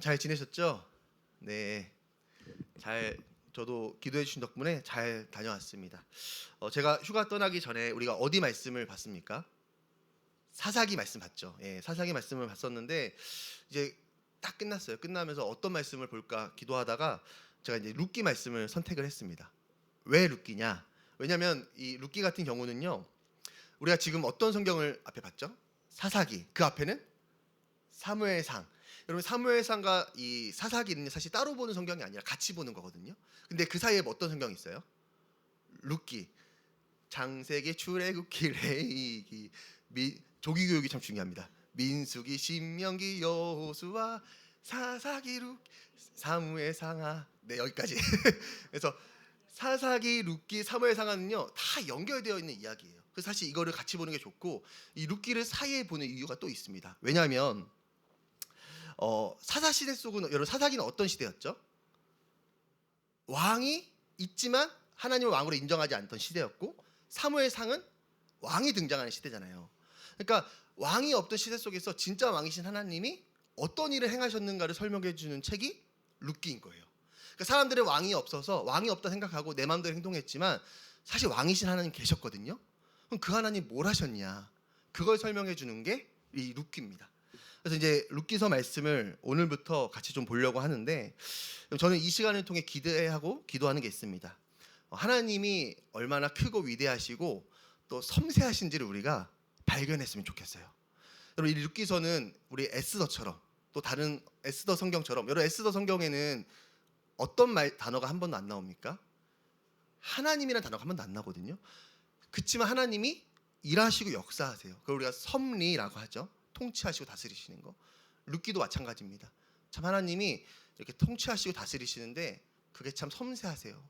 잘 지내셨죠? 네, 저도 기도해 주신 덕분에 잘 다녀왔습니다. 제가 휴가 떠나기 전에 우리가 어디 말씀을 봤습니까? 사사기 말씀 봤죠. 예, 사사기 말씀을 봤었는데 이제 딱 끝났어요. 끝나면서 어떤 말씀을 볼까 기도하다가 제가 이제 룻기 말씀을 선택을 했습니다. 왜 룻기냐? 왜냐하면 이 룻기 같은 경우는요, 우리가 지금 어떤 성경을 앞에 봤죠? 사사기. 그 앞에는 사무엘상. 여러분 사무엘상과 이 사사기는 사실 따로 보는 성경이 아니라 같이 보는 거거든요. 근데 그 사이에 뭐 어떤 성경이 있어요? 룻기, 창세기, 출애굽기, 레위기, 조기 교육이 참 중요합니다. 민수기, 신명기, 여호수아, 사사기, 룻, 사무엘상하. 네, 여기까지. 그래서 사사기, 룻기, 사무엘상하는요 다 연결되어 있는 이야기예요. 그래서 사실 이거를 같이 보는 게 좋고, 이 룻기를 사이에 보는 이유가 또 있습니다. 왜냐하면 사사 시대 속은, 여러분 사사기는 어떤 시대였죠? 왕이 있지만 하나님을 왕으로 인정하지 않던 시대였고, 사무엘상은 왕이 등장하는 시대잖아요. 그러니까 왕이 없던 시대 속에서 진짜 왕이신 하나님이 어떤 일을 행하셨는가를 설명해 주는 책이 룻기인 거예요. 그러니까 사람들은 왕이 없어서 왕이 없다 생각하고 내 마음대로 행동했지만 사실 왕이신 하나님 계셨거든요. 그럼 그 하나님 뭘 하셨냐? 그걸 설명해 주는 게 이 룻기입니다. 그래서 이제 룻기서 말씀을 오늘부터 같이 좀 보려고 하는데, 저는 이 시간을 통해 기대하고 기도하는 게 있습니다. 하나님이 얼마나 크고 위대하시고 또 섬세하신지를 우리가 발견했으면 좋겠어요. 여러분 이 룻기서는 우리 에스더처럼, 또 다른 에스더 성경처럼, 여러 에스더 성경에는 어떤 단어가 한 번도 안 나옵니까? 하나님이라는 단어가 한 번도 안 나거든요. 그렇지만 하나님이 일하시고 역사하세요. 그걸 우리가 섭리라고 하죠. 통치하시고 다스리시는 거. 룻기도 마찬가지입니다. 참 하나님이 이렇게 통치하시고 다스리시는데 그게 참 섬세하세요.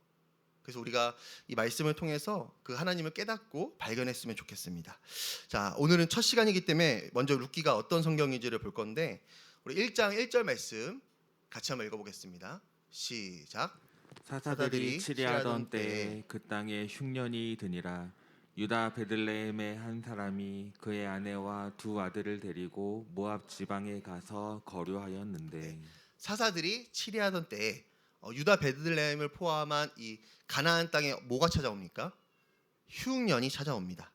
그래서 우리가 이 말씀을 통해서 그 하나님을 깨닫고 발견했으면 좋겠습니다. 자, 오늘은 첫 시간이기 때문에 먼저 룻기가 어떤 성경인지를 볼 건데, 우리 1장 1절 말씀 같이 한번 읽어보겠습니다. 시작. 사사들이 치리하던 때에 그 땅에 흉년이 드니라. 유다 베들레헴의 한 사람이 그의 아내와 두 아들을 데리고 모압 지방에 가서 거류하였는데, 사사들이 치리하던 때에 유다 베들레헴을 포함한 이 가나안 땅에 뭐가 찾아옵니까? 흉년이 찾아옵니다.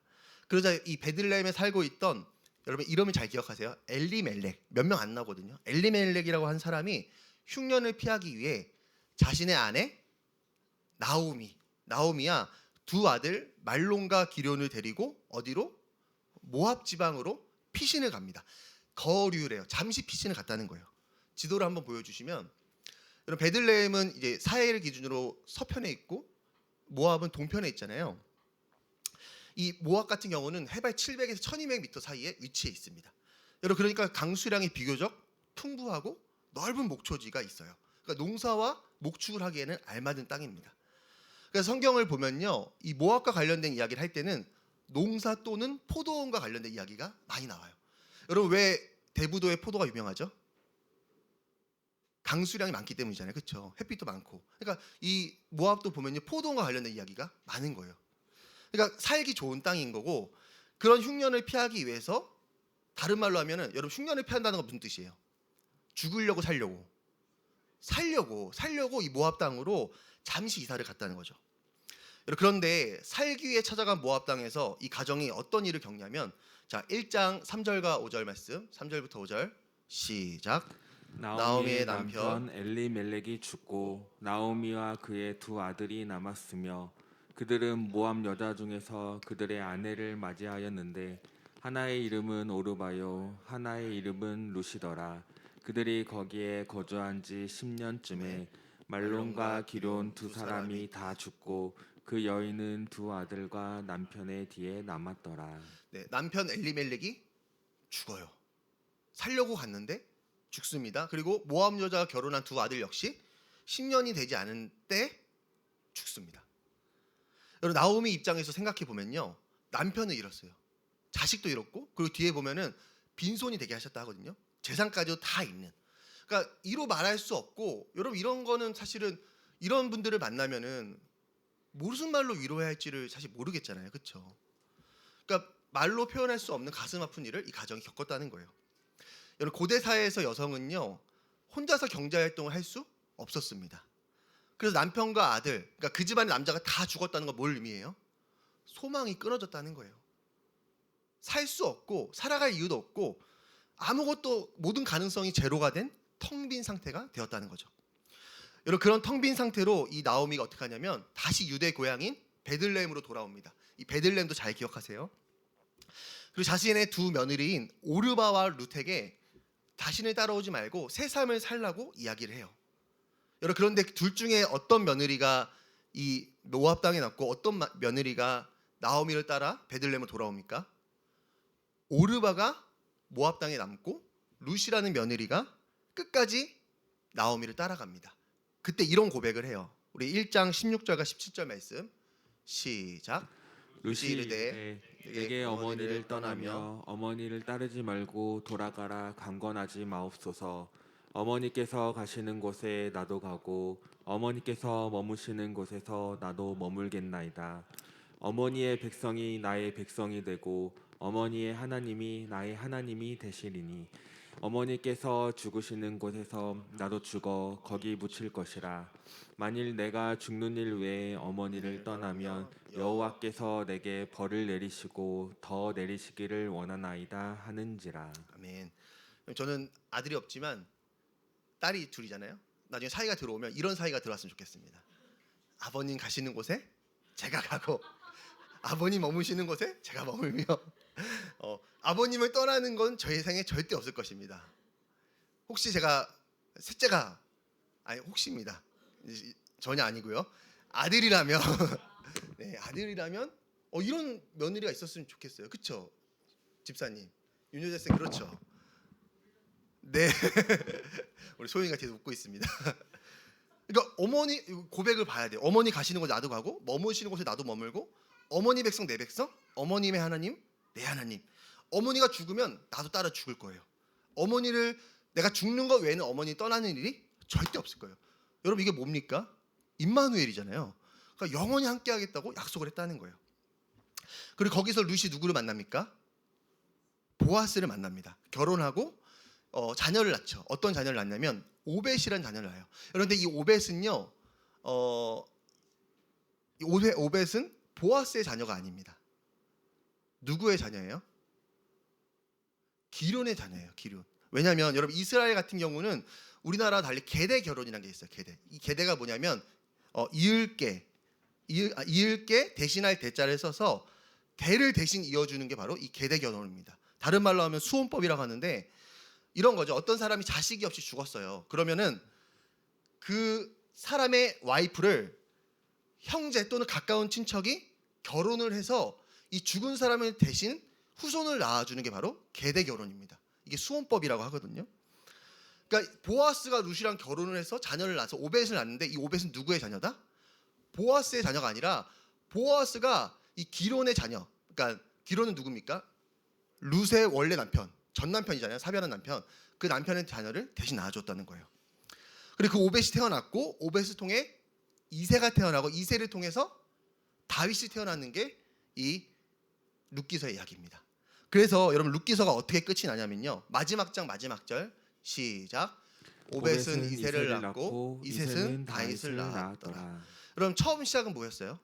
그러자 이 베들레헴에 살고 있던, 여러분 이름을 잘 기억하세요. 엘리멜렉. 몇 명 안 나거든요. 엘리멜렉이라고 한 사람이 흉년을 피하기 위해 자신의 아내 나오미야 두 아들 말론과 기럨을 데리고 어디로? 모압 지방으로 피신을 갑니다. 거류래요. 잠시 피신을 갔다는 거예요. 지도를 한번 보여주시면, 여러분 베들레헴은 이제 사해를 기준으로 서편에 있고 모압은 동편에 있잖아요. 이 모압 같은 경우는 해발 700에서 1200m 사이에 위치해 있습니다. 여러분 그러니까 강수량이 비교적 풍부하고 넓은 목초지가 있어요. 그러니까 농사와 목축을 하기에는 알맞은 땅입니다. 그래서 성경을 보면요, 이 모압과 관련된 이야기를 할 때는 농사 또는 포도원과 관련된 이야기가 많이 나와요. 여러분 왜 대부도의 포도가 유명하죠? 강수량이 많기 때문이잖아요. 그렇죠? 햇빛도 많고. 그러니까 이 모압도 보면요, 포도원과 관련된 이야기가 많은 거예요. 그러니까 살기 좋은 땅인 거고, 그런 흉년을 피하기 위해서, 다른 말로 하면은, 여러분 흉년을 피한다는 건 무슨 뜻이에요? 죽으려고 살려고 이 모압 땅으로 잠시 이사를 갔다는 거죠. 그런데 살기 위해 찾아간 모압 땅에서 이 가정이 어떤 일을 겪냐면, 자 1장 3절과 5절 말씀, 3절부터 5절 시작. 나오미의 남편 엘리멜렉이 죽고 나오미와 그의 두 아들이 남았으며, 그들은 모압 여자 중에서 그들의 아내를 맞이하였는데 하나의 이름은 오르바요 하나의 이름은 루시더라. 그들이 거기에 거주한 지 10년쯤에 말론과 기럨 두 사람이 다 죽고 그 여인은 두 아들과 남편의 뒤에 남았더라. 네, 남편 엘리멜렉이 죽어요. 살려고 갔는데 죽습니다. 그리고 모압 여자가 결혼한 두 아들 역시 10년이 되지 않은 때 죽습니다. 여러분 나오미 입장에서 생각해 보면요, 남편을 잃었어요. 자식도 잃었고, 그리고 뒤에 보면은 빈손이 되게 하셨다 하거든요. 재산까지도 다 있는. 그러니까 이로 말할 수 없고, 여러분 이런 거는 사실은 이런 분들을 만나면은 무슨 말로 위로해야 할지를 사실 모르겠잖아요. 그렇죠? 그러니까 말로 표현할 수 없는 가슴 아픈 일을 이 가정이 겪었다는 거예요. 여러분 고대 사회에서 여성은요, 혼자서 경제 활동을 할 수 없었습니다. 그래서 남편과 아들, 그러니까 그 집안의 남자가 다 죽었다는 건 뭘 의미해요? 소망이 끊어졌다는 거예요. 살 수 없고 살아갈 이유도 없고 아무것도 모든 가능성이 제로가 된 텅 빈 상태가 되었다는 거죠. 여러분 그런 텅 빈 상태로 이 나오미가 어떻게 하냐면 다시 유대 고향인 베들레헴으로 돌아옵니다. 이 베들레헴도 잘 기억하세요. 그리고 자신의 두 며느리인 오르바와 룻에게 자신을 따라오지 말고 새 삶을 살라고 이야기를 해요. 여러분 그런데 둘 중에 어떤 며느리가 이 모압 땅에 남고 어떤 며느리가 나오미를 따라 베들레헴으로 돌아옵니까? 오르바가 모압 땅에 남고 룻이라는 며느리가 끝까지 나오미를 따라갑니다. 그때 이런 고백을 해요. 우리 1장 16절과 17절 말씀 시작. 룻이 이르되 내게 어머니를 떠나며 어머니를 따르지 말고 돌아가라 강권하지 마옵소서. 어머니께서 가시는 곳에 나도 가고 어머니께서 머무시는 곳에서 나도 머물겠나이다. 어머니의 백성이 나의 백성이 되고 어머니의 하나님이 나의 하나님이 되시리니 어머니께서 죽으시는 곳에서 나도 죽어 거기 묻힐 것이라. 만일 내가 죽는 일 외에 어머니를 떠나면 여호와께서 내게 벌을 내리시고 더 내리시기를 원하나이다 하는지라. 아멘. 저는 아들이 없지만 딸이 둘이잖아요. 나중에 사이가 들어오면 이런 사이가 들어왔으면 좋겠습니다. 아버님 가시는 곳에 제가 가고 아버님 머무시는 곳에 제가 머물며 아버님을 떠나는 건 저희 생에 절대 없을 것입니다. 혹시 제가 셋째가 아니 혹시입니다. 전혀 아니고요. 아들이라면 네, 아들이라면 이런 며느리가 있었으면 좋겠어요. 그렇죠? 집사님 윤여자 쌤 그렇죠? 네. 우리 소영이가 계속 웃고 있습니다. 그러니까 어머니 고백을 봐야 돼요. 어머니 가시는 곳에 나도 가고 머무시는 곳에 나도 머물고 어머니 백성 내 백성, 어머님의 하나님 내 하나님. 어머니가 죽으면 나도 따라 죽을 거예요. 어머니를 내가 죽는 것 외에는 어머니 떠나는 일이 절대 없을 거예요. 여러분 이게 뭡니까? 임마누엘이잖아요. 그러니까 영원히 함께 하겠다고 약속을 했다는 거예요. 그리고 거기서 룻이 누구를 만납니까? 보아스를 만납니다. 결혼하고 자녀를 낳죠. 어떤 자녀를 낳냐면 오벳이라는 자녀를 낳아요. 그런데 이 오벳은요, 오벳은 보아스의 자녀가 아닙니다. 누구의 자녀예요? 기론의 자녀예요. 기론. 왜냐하면 여러분 이스라엘 같은 경우는 우리나라와 달리 계대 결혼이라는 게 있어요. 계대. 이 계대가 뭐냐면 이을께 대신할 대자를 써서 대를 대신 이어주는 게 바로 이 계대 결혼입니다. 다른 말로 하면 수혼법이라고 하는데 이런 거죠. 어떤 사람이 자식이 없이 죽었어요. 그러면은 그 사람의 와이프를 형제 또는 가까운 친척이 결혼을 해서 이 죽은 사람을 대신 후손을 낳아주는 게 바로 계대 결혼입니다. 이게 수혼법이라고 하거든요. 그러니까 보아스가 룻이랑 결혼을 해서 자녀를 낳아서 오벳을 낳는데 이 오벳은 누구의 자녀다? 보아스의 자녀가 아니라 보아스가 이 기론의 자녀. 그러니까 기론은 누굽니까? 룻의 원래 남편, 전 남편이잖아요. 사별한 남편. 그 남편의 자녀를 대신 낳아줬다는 거예요. 그리고 그 오벳이 태어났고 오벳을 통해 이새가 태어나고 이새를 통해서 다윗이 태어나는 게 이 룻기서의 이야기입니다. 그래서 여러분 룻기서가 어떻게 끝이 나냐면요. 마지막 장 마지막 절 시작. 오벳은 이새를 낳고 이셋은 다윗을 낳았더라. 여러분 처음 시작은 뭐였어요?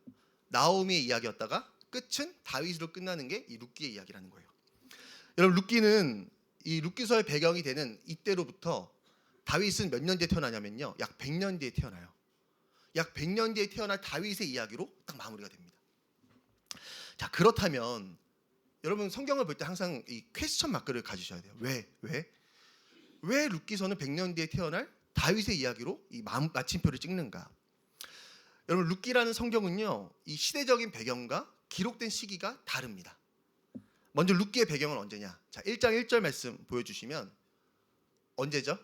나오미의 이야기였다가 끝은 다윗으로 끝나는 게 이 룻기의 이야기라는 거예요. 여러분 룻기는 이 룻기서의 배경이 되는 이때로부터 다윗은 몇 년 뒤에 태어나냐면요. 약 100년 뒤에 태어나요. 약 100년 뒤에 태어날 다윗의 이야기로 딱 마무리가 됩니다. 자, 그렇다면 여러분 성경을 볼 때 항상 이 퀘스천 마크를 가지셔야 돼요. 왜 룻기서는 100년 뒤에 태어날 다윗의 이야기로 이 마침표를 찍는가? 여러분 룻기라는 성경은요. 이 시대적인 배경과 기록된 시기가 다릅니다. 먼저 룻기의 배경은 언제냐? 자, 1장 1절 말씀 보여주시면 언제죠?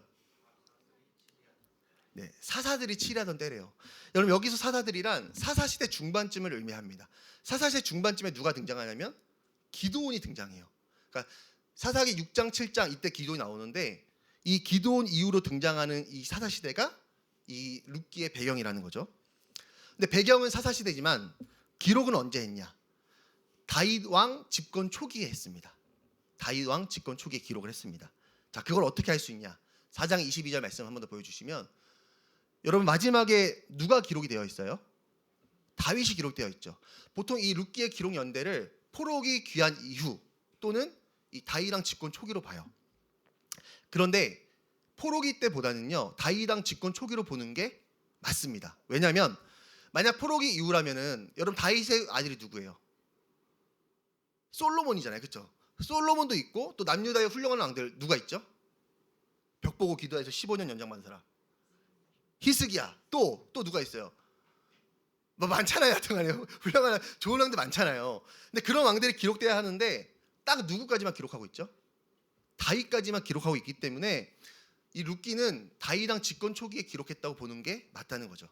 네, 사사들이 치리하던 때래요. 여러분 여기서 사사들이란 사사시대 중반쯤을 의미합니다. 사사시대 중반쯤에 누가 등장하냐면 기드온이 등장해요. 그러니까 사사기 6장 7장 이때 기드온이 나오는데 이 기드온 이후로 등장하는 이 사사시대가 이 룻기의 배경이라는 거죠. 근데 배경은 사사시대지만 기록은 언제 했냐? 다윗 왕 집권 초기에 했습니다. 다윗 왕 집권 초기에 기록을 했습니다. 자, 그걸 어떻게 할 수 있냐? 4장 22절 말씀 한 번 더 보여주시면 여러분 마지막에 누가 기록이 되어 있어요? 다윗이 기록되어 있죠. 보통 이 룻기의 기록 연대를 포로기 귀환 이후 또는 이 다윗왕 집권 초기로 봐요. 그런데 포로기 때보다는요 다윗왕 집권 초기로 보는 게 맞습니다. 왜냐하면 만약 포로기 이후라면은 여러분 다윗의 아들이 누구예요? 솔로몬이잖아요, 그렇죠? 솔로몬도 있고 또 남유다의 훌륭한 왕들 누가 있죠? 벽 보고 기도해서 15년 연장받은 사람 히스기야. 또 누가 있어요? 뭐 많잖아요, 하여튼간에 훌륭한 좋은 왕들 많잖아요. 근데 그런 왕들이 기록돼야 하는데 딱 누구까지만 기록하고 있죠? 다윗까지만 기록하고 있기 때문에 이 룻기는 다윗왕 집권 초기에 기록했다고 보는 게 맞다는 거죠.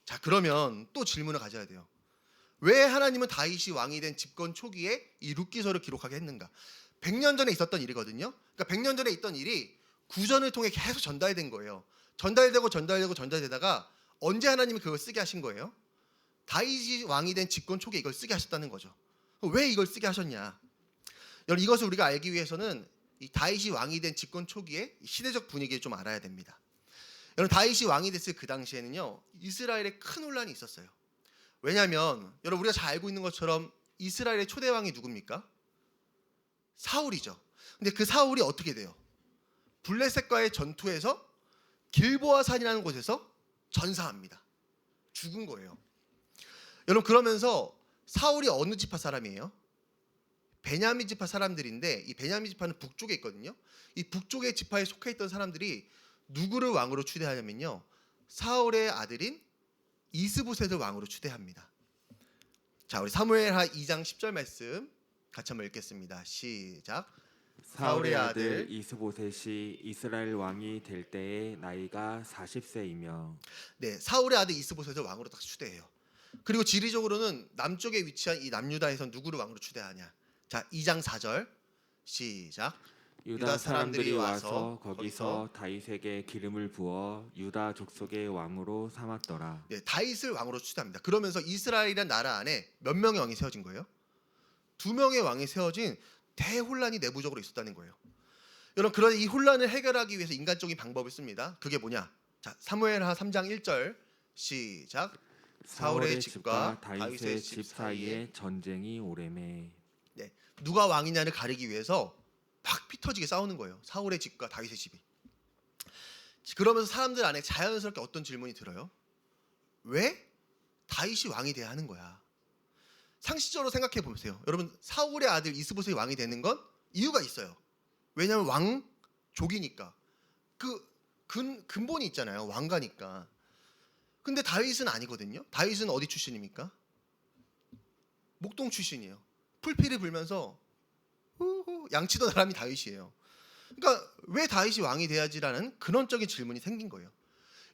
자, 그러면 또 질문을 가져야 돼요. 왜 하나님은 다윗이 왕이 된 집권 초기에 이 룻기서를 기록하게 했는가? 100년 전에 있었던 일이거든요. 그러니까 100년 전에 있던 일이 구전을 통해 계속 전달된 거예요. 전달되다가 언제 하나님이 그걸 쓰게 하신 거예요? 다윗이 왕이 된 집권 초기에 이걸 쓰게 하셨다는 거죠. 왜 이걸 쓰게 하셨냐? 여러분 이것을 우리가 알기 위해서는 이 다윗이 왕이 된 집권 초기에 시대적 분위기를 좀 알아야 됩니다. 여러분 다윗이 왕이 됐을 그 당시에는요 이스라엘에 큰 혼란이 있었어요. 왜냐하면 여러분 우리가 잘 알고 있는 것처럼 이스라엘의 초대 왕이 누굽니까? 사울이죠. 근데 그 사울이 어떻게 돼요? 블레셋과의 전투에서 길보아 산이라는 곳에서 전사합니다. 죽은 거예요. 여러분 그러면서 사울이 어느 지파 사람이에요? 베냐민 지파 사람들인데 이 베냐민 지파는 북쪽에 있거든요. 이 북쪽의 지파에 속해 있던 사람들이 누구를 왕으로 추대하냐면요 사울의 아들인 이스보셋을 왕으로 추대합니다. 자, 우리 사무엘하 2장 10절 말씀 같이 한번 읽겠습니다. 시작. 사울의 아들 이스보셋이 이스라엘 왕이 될 때에 나이가 40세이며 네, 사울의 아들 이스보셋을 왕으로 딱 추대해요. 그리고 지리적으로는 남쪽에 위치한 이 남유다에서 누구를 왕으로 추대하냐? 자, 2장 4절 시작. 유다 사람들이 와서 거기서 다윗에게 기름을 부어 유다 족속의 왕으로 삼았더라. 네, 다윗을 왕으로 추대합니다. 그러면서 이스라엘이라는 나라 안에 몇 명의 왕이 세워진 거예요? 2명의 왕이 세워진 대혼란이 내부적으로 있었다는 거예요. 여러분 그런 이 혼란을 해결하기 위해서 인간적인 방법을 씁니다. 그게 뭐냐? 자, 사무엘하 3장 1절 시작. 사울의 집과 다윗의 집 사이에 전쟁이 오래매. 네, 누가 왕이냐를 가리기 위해서 막 피터지게 싸우는 거예요. 사울의 집과 다윗의 집이. 그러면서 사람들 안에 자연스럽게 어떤 질문이 들어요? 왜 다윗이 왕이 돼야 하는 거야? 상식적으로 생각해 보세요. 여러분 사울의 아들 이스보셋이 왕이 되는 건 이유가 있어요. 왜냐하면 왕족이니까. 그 근본이 있잖아요. 왕가니까. 근데 다윗은 아니거든요. 다윗은 어디 출신입니까? 목동 출신이에요. 풀피를 불면서 양치던 사람이 다윗이에요. 그러니까 왜 다윗이 왕이 돼야지라는 근원적인 질문이 생긴 거예요.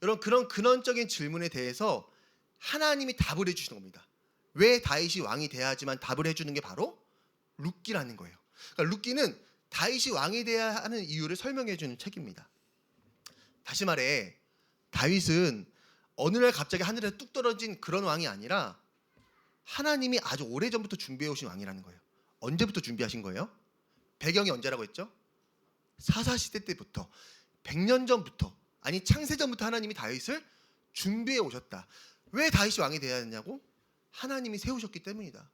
여러분 그런 근원적인 질문에 대해서 하나님이 답을 해주시는 겁니다. 왜 다윗이 왕이 돼야지만 답을 해주는 게 바로 룻기라는 거예요. 그러니까 룻기는 다윗이 왕이 돼야 하는 이유를 설명해주는 책입니다. 다시 말해 다윗은 어느 날 갑자기 하늘에서 뚝 떨어진 그런 왕이 아니라 하나님이 아주 오래전부터 준비해 오신 왕이라는 거예요. 언제부터 준비하신 거예요? 배경이 언제라고 했죠? 사사시대 때부터 100년 전부터 아니 창세전부터 하나님이 다윗을 준비해 오셨다. 왜 다윗이 왕이 돼야 했냐고? 하나님이 세우셨기 때문이다.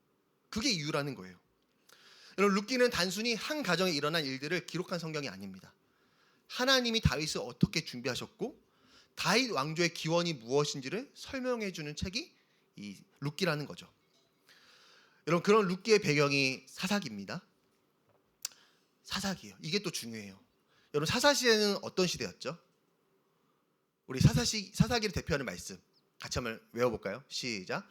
그게 이유라는 거예요. 여러분 룻기는 단순히 한 가정에 일어난 일들을 기록한 성경이 아닙니다. 하나님이 다윗을 어떻게 준비하셨고 다윗 왕조의 기원이 무엇인지를 설명해 주는 책이 이 룻기라는 거죠. 여러분 그런 룻기의 배경이 사사기입니다. 사사기예요. 이게 또 중요해요. 여러분 사사시대는 어떤 시대였죠? 우리 사사기를 대표하는 말씀 같이 한번 외워볼까요? 시작.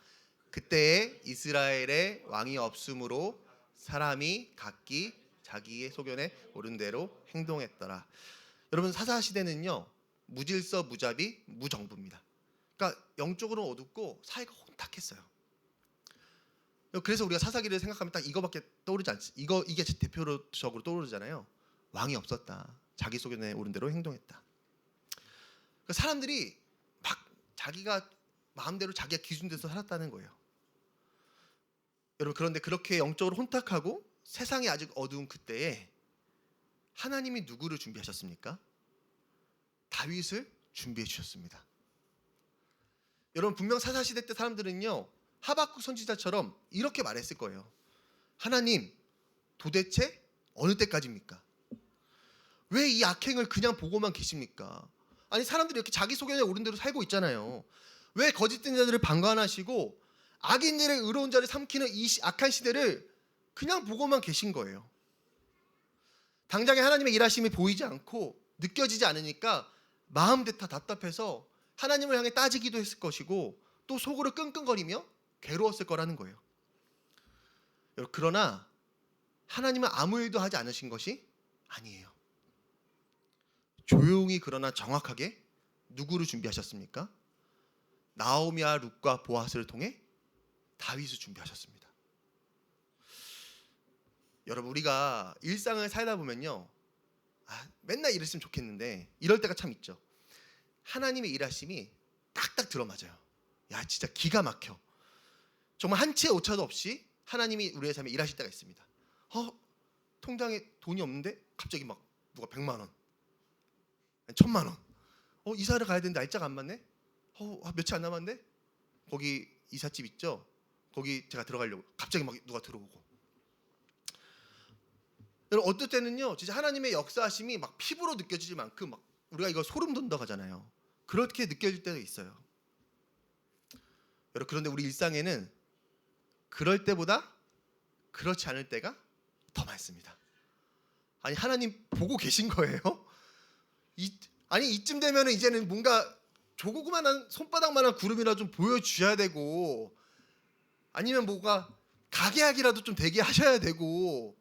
그때에 이스라엘에 왕이 없으므로 사람이 각기 자기의 소견에 옳은 대로 행동했더라. 여러분 사사시대는요 무질서 무자비 무정부입니다. 그러니까 영적으로 어둡고 사회가 혼탁했어요. 그래서 우리가 사사기를 생각하면 딱 이거밖에 떠오르지 않지. 이게 대표적으로 떠오르잖아요. 왕이 없었다. 자기 소견에 옳은 대로 행동했다. 그러니까 사람들이 막 자기가 마음대로 자기가 기준돼서 살았다는 거예요. 여러분 그런데 그렇게 영적으로 혼탁하고 세상이 아직 어두운 그때에 하나님이 누구를 준비하셨습니까? 다윗을 준비해 주셨습니다. 여러분 분명 사사시대 때 사람들은요 하박국 선지자처럼 이렇게 말했을 거예요. 하나님 도대체 어느 때까지입니까? 왜 이 악행을 그냥 보고만 계십니까? 아니 사람들이 이렇게 자기소견에 오른 대로 살고 있잖아요. 왜 거짓된 자들을 방관하시고 악인들의 의로운 자를 삼키는 이 악한 시대를 그냥 보고만 계신 거예요. 당장에 하나님의 일하심이 보이지 않고 느껴지지 않으니까 마음 대타 답답해서 하나님을 향해 따지기도 했을 것이고 또 속으로 끙끙거리며 괴로웠을 거라는 거예요. 그러나 하나님은 아무 일도 하지 않으신 것이 아니에요. 조용히 그러나 정확하게 누구를 준비하셨습니까? 나오미와 룻과 보아스를 통해 다윗을 준비하셨습니다. 여러분 우리가 일상을 살다 보면요 맨날 이랬으면 좋겠는데 이럴 때가 참 있죠. 하나님의 일하심이 딱딱 들어맞아요. 야 진짜 기가 막혀. 정말 한치의 오차도 없이 하나님이 우리의 삶에 일하실 때가 있습니다. 통장에 돈이 없는데 갑자기 막 누가 100만 원 1000만 원 이사를 가야 되는데 날짜가 안 맞네. 며칠 안 남았는데 거기 이삿집 있죠. 거기 제가 들어가려고 갑자기 막 누가 들어오고. 여러분 어떨 때는요 진짜 하나님의 역사하심이 막 피부로 느껴질 만큼 막 우리가 이거 소름 돋는다고 하잖아요. 그렇게 느껴질 때도 있어요. 여러분 그런데 우리 일상에는 그럴 때보다 그렇지 않을 때가 더 많습니다. 아니 하나님 보고 계신 거예요? 아니 이쯤 되면 이제는 뭔가 조그만한 손바닥만한 구름이라도 좀 보여주셔야 되고 아니면 뭐가 가게하기라도 좀 되게 하셔야 되고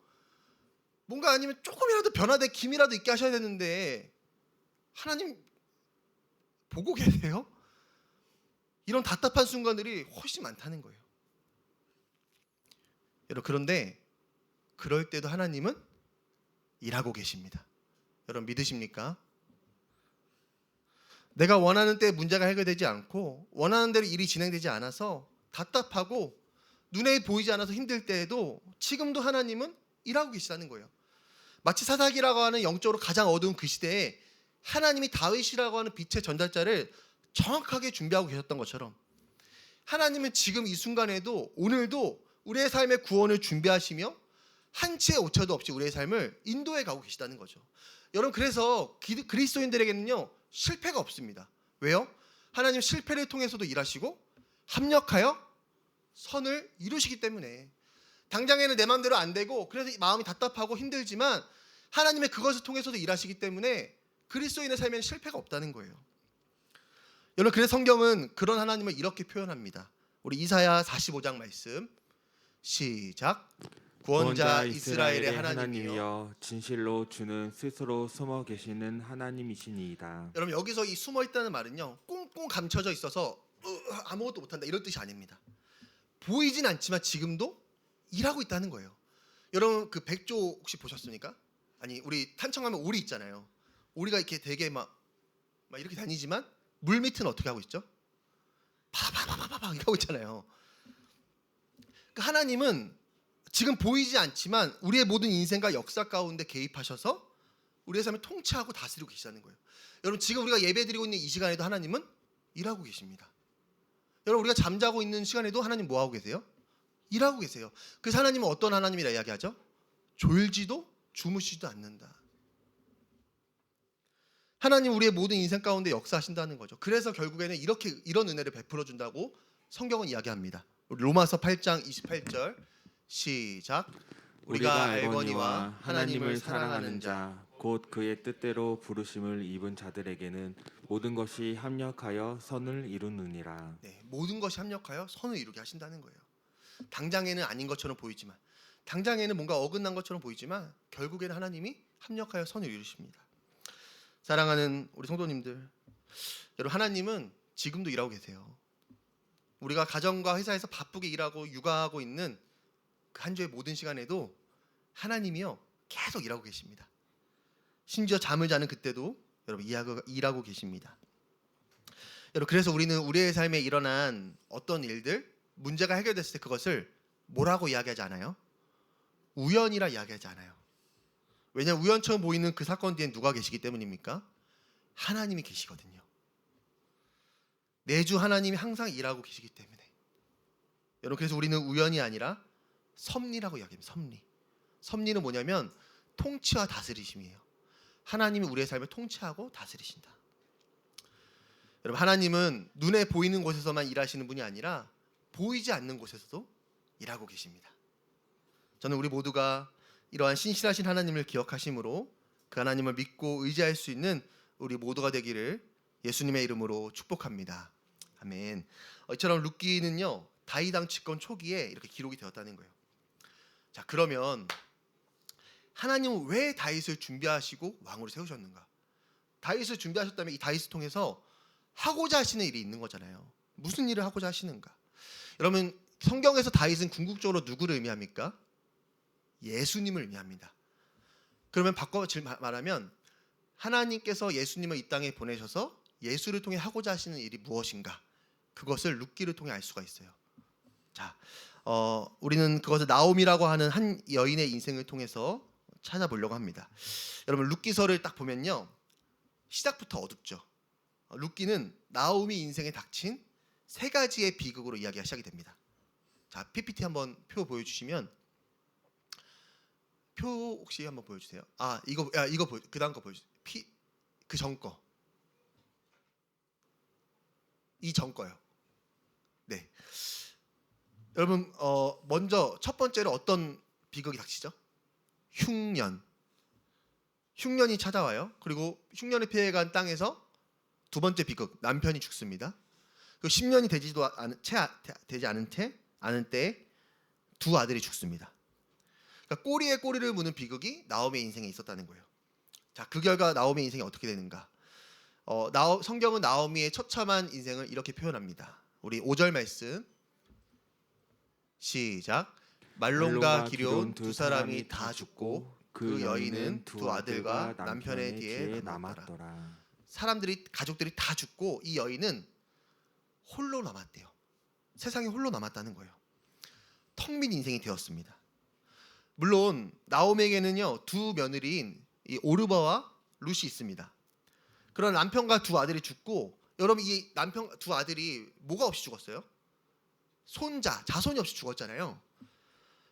뭔가 아니면 조금이라도 변화된 김이라도 있게 하셔야 되는데 하나님 보고 계세요? 이런 답답한 순간들이 훨씬 많다는 거예요. 여러분 그런데 그럴 때도 하나님은 일하고 계십니다. 여러분 믿으십니까? 내가 원하는 때 문제가 해결되지 않고 원하는 대로 일이 진행되지 않아서 답답하고 눈에 보이지 않아서 힘들 때에도 지금도 하나님은 일하고 계시다는 거예요. 마치 사사기라고 하는 영적으로 가장 어두운 그 시대에 하나님이 다윗이라고 하는 빛의 전달자를 정확하게 준비하고 계셨던 것처럼 하나님은 지금 이 순간에도 오늘도 우리의 삶의 구원을 준비하시며 한치의 오차도 없이 우리의 삶을 인도해 가고 계시다는 거죠. 여러분 그래서 그리스도인들에게는요 실패가 없습니다. 왜요? 하나님 실패를 통해서도 일하시고 합력하여 선을 이루시기 때문에 당장에는 내 마음대로 안 되고 그래서 마음이 답답하고 힘들지만 하나님의 그것을 통해서도 일하시기 때문에 그리스도인의 삶에는 실패가 없다는 거예요. 여러분 그래서 성경은 그런 하나님을 이렇게 표현합니다. 우리 이사야 45장 말씀 시작. 구원자 이스라엘의 하나님이여 진실로 주는 스스로 숨어 계시는 하나님이시니이다. 여러분 여기서 이 숨어 있다는 말은요 꽁꽁 감춰져 있어서 아무것도 못한다 이런 뜻이 아닙니다. 보이진 않지만 지금도 일하고 있다는 거예요. 여러분 그 백조 혹시 보셨습니까? 아니 우리 탄청하면 오리 있잖아요. 오리가 이렇게 되게 막 이렇게 다니지만 물 밑은 어떻게 하고 있죠? 파파파파파 이러고 있잖아요. 그러니까 하나님은 지금 보이지 않지만 우리의 모든 인생과 역사 가운데 개입하셔서 우리의 삶을 통치하고 다스리고 계시다는 거예요. 여러분 지금 우리가 예배드리고 있는 이 시간에도 하나님은 일하고 계십니다. 여러분 우리가 잠자고 있는 시간에도 하나님 뭐 하고 계세요? 일하고 계세요. 그래서 하나님은 어떤 하나님이라 이야기하죠? 졸지도 주무시지도 않는다. 하나님 우리의 모든 인생 가운데 역사하신다는 거죠. 그래서 결국에는 이런 은혜를 베풀어 준다고 성경은 이야기합니다. 로마서 8장 28절 시작. 우리가 알거니와 하나님을 사랑하는 자 곧 그의 뜻대로 부르심을 입은 자들에게는 모든 것이 합력하여 선을 이루느니라. 네, 모든 것이 합력하여 선을 이루게 하신다는 거예요. 당장에는 아닌 것처럼 보이지만 당장에는 뭔가 어긋난 것처럼 보이지만 결국에는 하나님이 합력하여 선을 이루십니다. 사랑하는 우리 성도님들, 여러분 하나님은 지금도 일하고 계세요. 우리가 가정과 회사에서 바쁘게 일하고 육아하고 있는 그 한 주의 모든 시간에도 하나님이요 계속 일하고 계십니다. 심지어 잠을 자는 그때도 여러분 일하고 계십니다. 여러분 그래서 우리는 우리의 삶에 일어난 어떤 일들, 문제가 해결됐을 때 그것을 뭐라고 이야기하지 않아요? 우연이라 이야기하지 않아요. 왜냐하면 우연처럼 보이는 그 사건 뒤엔 누가 계시기 때문입니까? 하나님이 계시거든요. 내주 하나님이 항상 일하고 계시기 때문에 여러분, 그래서 우리는 우연이 아니라 섭리라고 이야기합니다. 섭리. 섭리는 뭐냐면 통치와 다스리심이에요. 하나님이 우리의 삶을 통치하고 다스리신다. 여러분, 하나님은 눈에 보이는 곳에서만 일하시는 분이 아니라 보이지 않는 곳에서도 일하고 계십니다. 저는 우리 모두가 이러한 신실하신 하나님을 기억하심으로 그 하나님을 믿고 의지할 수 있는 우리 모두가 되기를 예수님의 이름으로 축복합니다. 아멘. 이처럼 룻기는요, 다윗 왕 집권 초기에 이렇게 기록이 되었다는 거예요. 자, 그러면 하나님은 왜 다윗을 준비하시고 왕으로 세우셨는가? 다윗을 준비하셨다면 이 다윗을 통해서 하고자 하시는 일이 있는 거잖아요. 무슨 일을 하고자 하시는가? 여러분, 성경에서 다윗은 궁극적으로 누구를 의미합니까? 예수님을 의미합니다. 그러면 바꿔 말하면 하나님께서 예수님을 이 땅에 보내셔서 예수를 통해 하고자 하시는 일이 무엇인가? 그것을 룻기를 통해 알 수가 있어요. 자, 우리는 그것을 나오미라고 하는 한 여인의 인생을 통해서 찾아보려고 합니다. 여러분, 룻기서를 딱 보면요, 시작부터 어둡죠. 룻기는 나오미 인생에 닥친 세 가지의 비극으로 이야기가 시작이 됩니다. 자, PPT 한번 표 보여주시면, 표 혹시 한번 보여주세요. 이거 그 다음 거 보여주세요. 그 전 거, 이 전 거요. 네. 여러분, 먼저 첫 번째로 어떤 비극이 닥치죠? 흉년이 찾아와요. 그리고 흉년을 피해간 땅에서 두 번째 비극, 남편이 죽습니다. 그 10년이 되지 않은 때에 두 아들이 죽습니다. 그러니까 꼬리에 꼬리를 무는 비극이 나오미의 인생에 있었다는 거예요. 자, 그 결과 나오미의 인생이 어떻게 되는가? 성경은 나오미의 처참한 인생을 이렇게 표현합니다. 우리 5절 말씀 시작. 말론과 기럧 두 사람이 다 죽고 그 여인은 두 아들과 남편의 뒤에 남았더라. 가족들이 다 죽고 이 여인은 홀로 남았대요. 세상에 홀로 남았다는 거예요. 텅 빈 인생이 되었습니다. 물론 나오미에게는요, 두 며느리인 이 오르바와 룻이 있습니다. 그런 남편과 두 아들이 죽고, 여러분, 이 남편 두 아들이 뭐가 없이 죽었어요? 자손이 없이 죽었잖아요.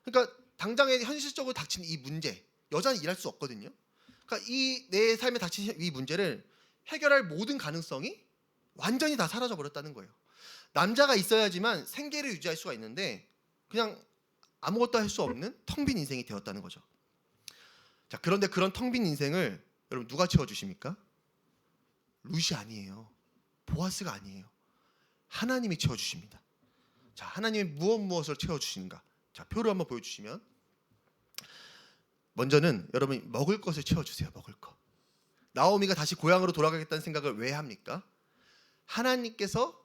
그러니까 당장에 현실적으로 닥친 이 문제, 여자는 일할 수 없거든요. 그러니까 이 내 삶에 닥친 이 문제를 해결할 모든 가능성이 완전히 다 사라져 버렸다는 거예요. 남자가 있어야지만 생계를 유지할 수가 있는데 그냥 아무것도 할 수 없는 텅 빈 인생이 되었다는 거죠. 자, 그런데 그런 텅 빈 인생을 여러분 누가 채워주십니까? 룻이 아니에요. 보아스가 아니에요. 하나님이 채워주십니다. 자, 하나님이 무엇을 채워주시는가? 자, 표를 한번 보여주시면, 먼저는 여러분 먹을 것을 채워주세요. 먹을 것. 나오미가 다시 고향으로 돌아가겠다는 생각을 왜 합니까? 하나님께서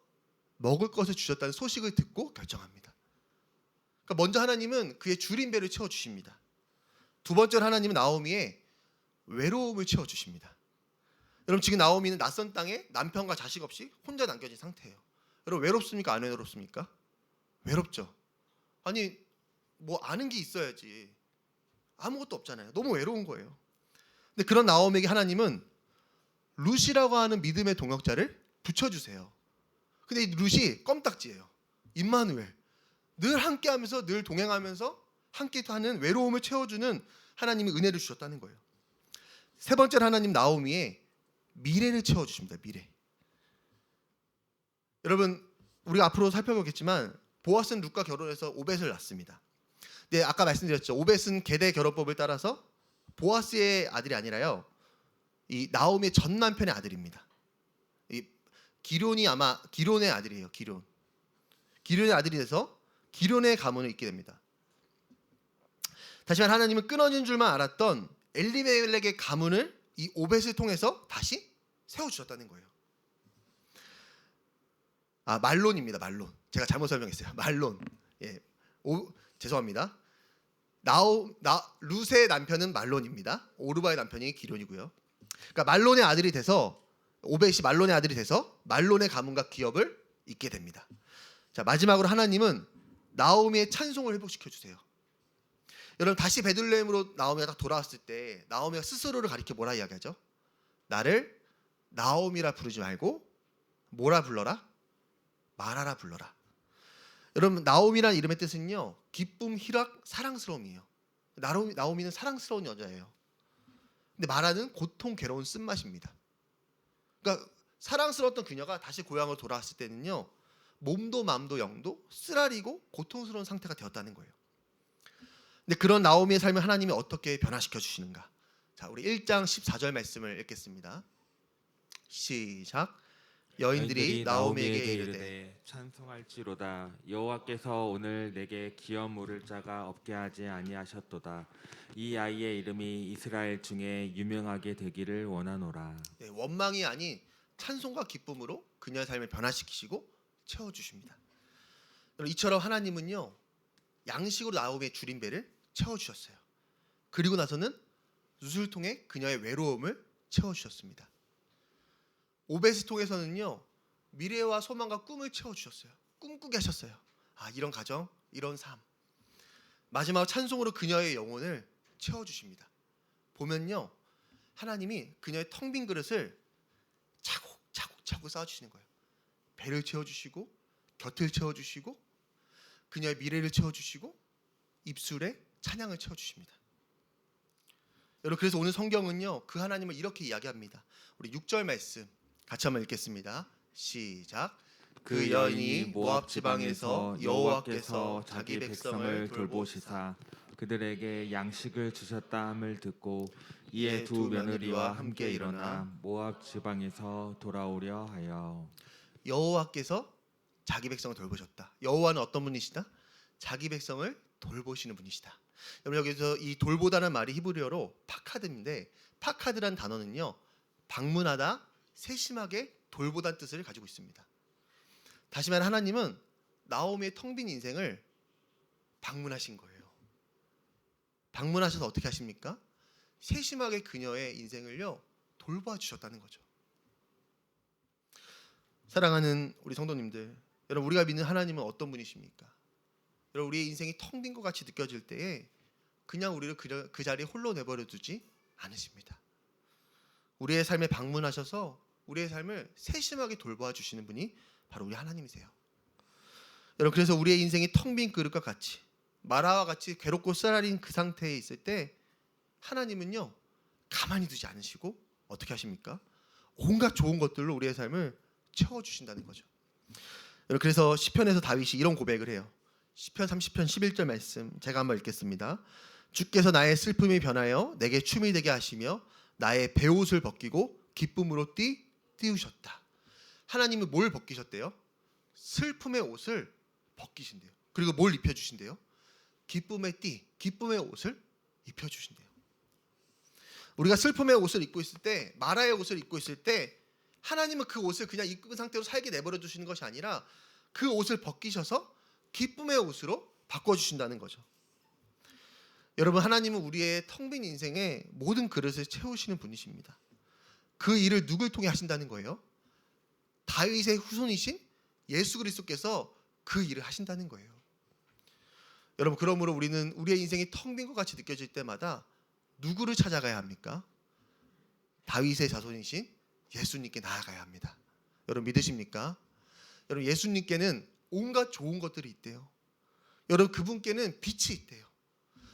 먹을 것을 주셨다는 소식을 듣고 결정합니다. 그러니까 먼저 하나님은 그의 줄임배를 채워주십니다. 두 번째로 하나님은 나오미의 외로움을 채워주십니다. 여러분, 지금 나오미는 낯선 땅에 남편과 자식 없이 혼자 남겨진 상태예요. 여러분, 외롭습니까? 안 외롭습니까? 외롭죠. 아니, 뭐 아는 게 있어야지. 아무것도 없잖아요. 너무 외로운 거예요. 근데 그런 나오미에게 하나님은 룻이라고 하는 믿음의 동역자를 붙여주세요. 근데 이 룻이 껌딱지예요. 임마누엘. 늘 함께하면서, 늘 동행하면서 함께 하는 외로움을 채워주는 하나님이 은혜를 주셨다는 거예요. 세 번째로 하나님 나오미의 미래를 채워주십니다. 미래. 여러분, 우리가 앞으로 살펴보겠지만 보아스는 룻과 결혼해서 오벳을 낳습니다. 네, 아까 말씀드렸죠. 오벳은 계대 결혼법을 따라서 보아스의 아들이 아니라요, 이 나오미의 전 남편의 아들입니다. 이 기럧의 아들이에요. 기럧의 아들이 돼서 기럧의 가문을 잇게 됩니다. 다시 말해 하나님은 끊어진 줄만 알았던 엘리멜렉의 가문을 이 오벳을 통해서 다시 세워주셨다는 거예요. 말론입니다. 말론. 제가 잘못 설명했어요. 말론. 예, 죄송합니다. 룻의 남편은 말론입니다. 오르바의 남편이 기럧이고요. 그러니까 말론의 아들이 돼서, 오벳이 말론의 아들이 돼서 말론의 가문과 기업을 잇게 됩니다. 자, 마지막으로 하나님은 나오미의 찬송을 회복시켜 주세요. 여러분, 다시 베들레헴으로 나오미가 딱 돌아왔을 때 나오미가 스스로를 가리켜 뭐라 이야기하죠? 나를 나오미라 부르지 말고 뭐라 불러라? 마라라 불러라. 여러분, 나오미라는 이름의 뜻은요, 기쁨, 희락, 사랑스러움이에요. 나오미는 사랑스러운 여자예요. 근데 마라는 고통, 괴로운 쓴맛입니다. 그러니까 사랑스러웠던 그녀가 다시 고향으로 돌아왔을 때는요, 몸도 마음도 영도 쓰라리고 고통스러운 상태가 되었다는 거예요. 근데 그런 나오미의 삶을 하나님이 어떻게 변화시켜 주시는가? 자, 우리 1장 14절 말씀을 읽겠습니다. 시작. 여인들이 나오미에게 이르되 찬송할지로다. 여호와께서 오늘 내게 기업 물을 자가 없게 하지 아니하셨도다. 이 아이의 이름이 이스라엘 중에 유명하게 되기를 원하노라. 네, 원망이 아닌 찬송과 기쁨으로 그녀의 삶을 변화시키시고 채워주십니다. 이처럼 하나님은요, 양식으로 나오미의 줄인 배를 채워주셨어요. 그리고 나서는 룻을 통해 그녀의 외로움을 채워주셨습니다. 오벳을 통해서는요, 미래와 소망과 꿈을 채워주셨어요. 꿈꾸게 하셨어요. 이런 가정, 이런 삶. 마지막 찬송으로 그녀의 영혼을 채워주십니다. 보면요, 하나님이 그녀의 텅 빈 그릇을 차곡차곡 쌓아주시는 거예요. 배를 채워주시고, 곁을 채워주시고, 그녀의 미래를 채워주시고, 입술에 찬양을 채워주십니다. 여러분, 그래서 오늘 성경은요, 그 하나님을 이렇게 이야기합니다. 우리 6절 말씀 같이 한번 읽겠습니다. 시작. 그 여인이 모압 지방에서 여호와께서 자기 백성을 돌보시사 그들에게 양식을 주셨다함을 듣고 이에 두 며느리와 함께 일어나 모압 지방에서 돌아오려 하여. 여호와께서 자기 백성을 돌보셨다. 여호와는 어떤 분이시다? 자기 백성을 돌보시는 분이시다. 여러분, 여기서 이 돌보다는 말이 히브리어로 파카드인데, 파카드란 단어는요, 방문하다, 세심하게 돌보다는 뜻을 가지고 있습니다. 다시 말해 하나님은 나오미의 텅 빈 인생을 방문하신 거예요. 방문하셔서 어떻게 하십니까? 세심하게 그녀의 인생을요, 돌봐주셨다는 거죠. 사랑하는 우리 성도님들, 여러분, 우리가 믿는 하나님은 어떤 분이십니까? 여러분, 우리의 인생이 텅 빈 것 같이 느껴질 때에 그냥 우리를 그 자리에 홀로 내버려 두지 않으십니다. 우리의 삶에 방문하셔서 우리의 삶을 세심하게 돌보아 주시는 분이 바로 우리 하나님이세요. 여러분, 그래서 우리의 인생이 텅 빈 그릇과 같이, 마라와 같이 괴롭고 쓰라린 그 상태에 있을 때 하나님은요, 가만히 두지 않으시고 어떻게 하십니까? 온갖 좋은 것들로 우리의 삶을 채워주신다는 거죠. 여러분, 그래서 시편에서 다윗이 이런 고백을 해요. 시편 30편 11절 말씀 제가 한번 읽겠습니다. 주께서 나의 슬픔이 변하여 내게 춤이 되게 하시며 나의 베옷을 벗기고 기쁨으로 띄우셨다. 하나님은 뭘 벗기셨대요? 슬픔의 옷을 벗기신대요. 그리고 뭘 입혀주신대요? 기쁨의 기쁨의 옷을 입혀주신대요. 우리가 슬픔의 옷을 입고 있을 때, 마라의 옷을 입고 있을 때 하나님은 그 옷을 그냥 입은 상태로 살게 내버려 두시는 것이 아니라 그 옷을 벗기셔서 기쁨의 옷으로 바꿔주신다는 거죠. 여러분, 하나님은 우리의 텅 빈 인생에 모든 그릇을 채우시는 분이십니다. 그 일을 누굴 통해 하신다는 거예요? 다윗의 후손이신 예수 그리스도께서 그 일을 하신다는 거예요. 여러분, 그러므로 우리는 우리의 인생이 텅 빈 것 같이 느껴질 때마다 누구를 찾아가야 합니까? 다윗의 자손이신 예수님께 나아가야 합니다. 여러분, 믿으십니까? 여러분, 예수님께는 온갖 좋은 것들이 있대요. 여러분, 그분께는 빛이 있대요.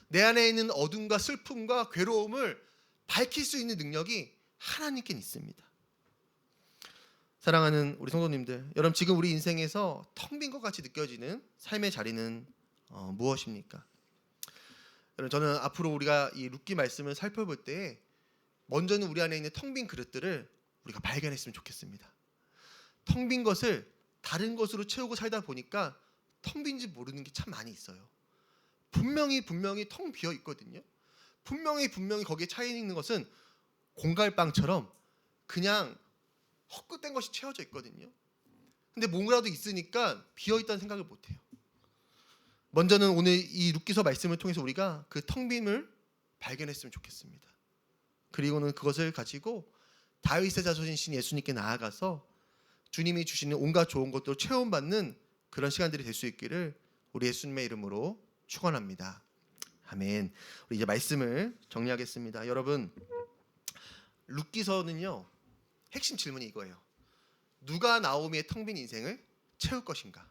내 안에 있는 어둠과 슬픔과 괴로움을 밝힐 수 있는 능력이 하나님께 있습니다. 사랑하는 우리 성도님들, 여러분, 지금 우리 인생에서 텅 빈 것 같이 느껴지는 삶의 자리는 무엇입니까? 여러분, 저는 앞으로 우리가 이 룻기 말씀을 살펴볼 때 먼저는 우리 안에 있는 텅 빈 그릇들을 우리가 발견했으면 좋겠습니다. 텅 빈 것을 다른 것으로 채우고 살다 보니까 텅 빈지 모르는 게 참 많이 있어요. 분명히 텅 비어 있거든요. 분명히 거기에 차 있는 것은 공갈빵처럼 그냥 헛것된 것이 채워져 있거든요. 근데 뭔가라도 있으니까 비어 있다는 생각을 못 해요. 먼저는 오늘 이 룻기서 말씀을 통해서 우리가 그 텅 빈을 발견했으면 좋겠습니다. 그리고는 그것을 가지고 다윗의 자손이신 예수님께 나아가서 주님이 주시는 온갖 좋은 것들로 체험받는 그런 시간들이 될 수 있기를 우리 예수님의 이름으로 축원합니다. 아멘. 우리 이제 말씀을 정리하겠습니다. 여러분, 룻기서는요, 핵심 질문이 이거예요. 누가 나오미의 텅 빈 인생을 채울 것인가?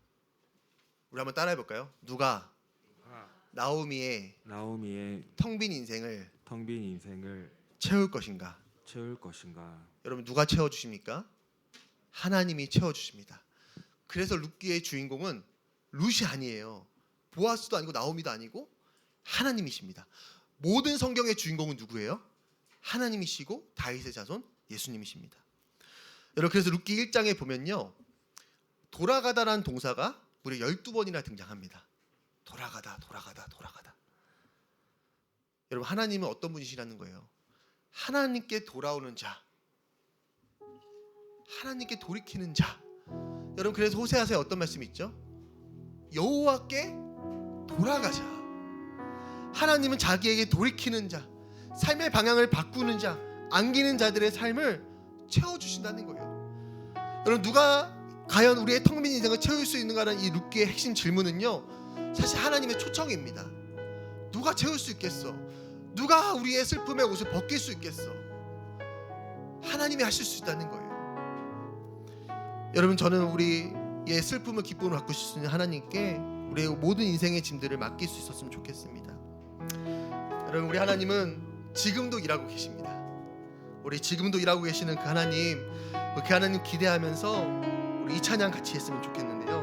우리 한번 따라해 볼까요? 누가 나오미의 텅 빈 인생을 채울 것인가? 여러분 누가 채워 주십니까? 하나님이 채워 주십니다. 그래서 룻기의 주인공은 룻이 아니에요. 보아스도 아니고 나오미도 아니고 하나님이십니다. 모든 성경의 주인공은 누구예요? 하나님이시고 다윗의 자손 예수님이십니다. 여러분 그래서 룻기 1장에 보면요, 돌아가다라는 동사가 무려 12번이나 등장합니다. 돌아가다. 여러분 하나님은 어떤 분이시라는 거예요? 하나님께 돌아오는 자, 하나님께 돌이키는 자. 여러분 그래서 호세아서에 어떤 말씀이 있죠? 여호와께 돌아가자. 하나님은 자기에게 돌이키는 자, 삶의 방향을 바꾸는 자, 안기는 자들의 삶을 채워주신다는 거예요. 여러분 누가 과연 우리의 텅 빈 인생을 채울 수 있는가라는 이 룻기의 핵심 질문은요, 사실 하나님의 초청입니다. 누가 채울 수 있겠어? 누가 우리의 슬픔의 옷을 벗길 수 있겠어? 하나님이 하실 수 있다는 거예요. 여러분 저는 우리의 슬픔을 기쁨으로 바꾸실 수 있는 하나님께 우리의 모든 인생의 짐들을 맡길 수 있었으면 좋겠습니다. 여러분 우리 하나님은 지금도 일하고 계십니다. 우리 지금도 일하고 계시는 그 하나님 기대하면서 우리 이 찬양 같이 했으면 좋겠는데요.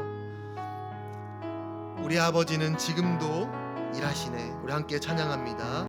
우리 아버지는 지금도 일하시네. 우리 함께 찬양합니다.